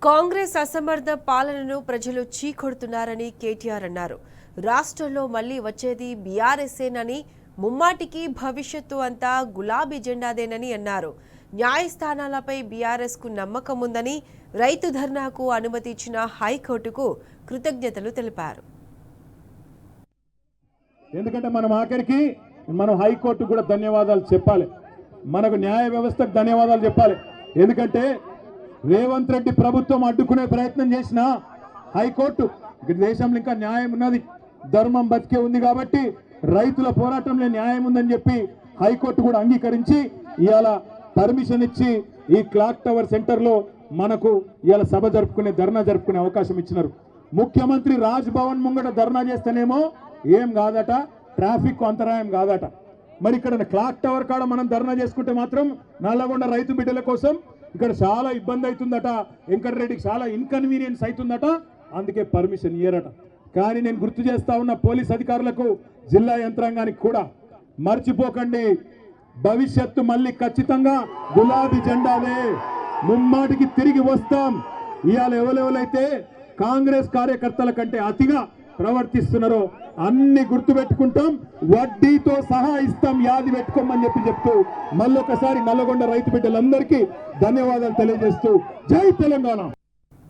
కాంగ్రెస్ అసమర్థ పాలనను ప్రజలు చీకొడుతున్నారని కేటీఆర్ అన్నారు. రాష్ట్రంలో మళ్లీ వచ్చేది బీఆర్ఎస్ఏనని, ముమ్మాటికి భవిష్యత్తు అంతా గులాబీ జెండాదేనని అన్నారు. న్యాయస్థానాలపై బీఆర్ఎస్ కు నమ్మకం ఉందని, రైతు ధర్నాకు అనుమతి ఇచ్చిన హైకోర్టుకు కృతజ్ఞతలు తెలిపారు. ఎందుకంటే మనం ఆఖరికి హైకోర్టు కూడా ధన్యవాదాలు చెప్పాలి, మనకు న్యాయ వ్యవస్థకు ధన్యవాదాలు చెప్పాలి. ఎందుకంటే రేవంత్ రెడ్డి ప్రభుత్వం అడ్డుకునే ప్రయత్నం చేసిన హైకోర్టు దేశంలో ఇంకా న్యాయం ఉన్నది, ధర్మం బతికే ఉంది కాబట్టి రైతుల పోరాటంలో న్యాయం ఉందని చెప్పి హైకోర్టు కూడా అంగీకరించి ఇవాళ పర్మిషన్ ఇచ్చి ఈ క్లాక్ టవర్ సెంటర్లో మనకు ఇవాళ సభ జరుపుకునే ధర్నా జరుపుకునే అవకాశం ఇచ్చినారు. ముఖ్యమంత్రి రాజ్ భవన్ ముంగట ధర్నా చేస్తేనేమో ఏం కాదట, ట్రాఫిక్ అంతరాయం కాదట. మరి ఇక్కడ క్లాక్ టవర్ కాడ మనం ధర్నా చేసుకుంటే మాత్రం నల్లగొండ రైతు బిడ్డల కోసం ఇక్కడ చాలా ఇబ్బంది అవుతుందట, వెంకటరెడ్డికి చాలా ఇన్కన్వీనియన్స్ అవుతుందట, అందుకే పర్మిషన్ ఇయ్యరట. కానీ నేను గుర్తు చేస్తా ఉన్న పోలీస్ అధికారులకు, జిల్లా యంత్రాంగానికి కూడా మర్చిపోకండి, భవిష్యత్తు మళ్ళీ ఖచ్చితంగా గులాబీ జెండాలే, ముమ్మాటికి తిరిగి వస్తాం. ఇవాళ ఎవరెవరైతే కాంగ్రెస్ కార్యకర్తల కంటే అతిగా ప్రవర్తిస్తున్నారో అన్ని గుర్తు పెట్టుకుంటాం, వడ్డీతో సహా ఇస్తాం, యాది పెట్టుకోమని చెప్తూ మళ్ళొకసారి నల్లగొండ రైతు బిడ్డలందరికీ ధన్యవాదాలు తెలియజేస్తూ జై తెలంగాణ.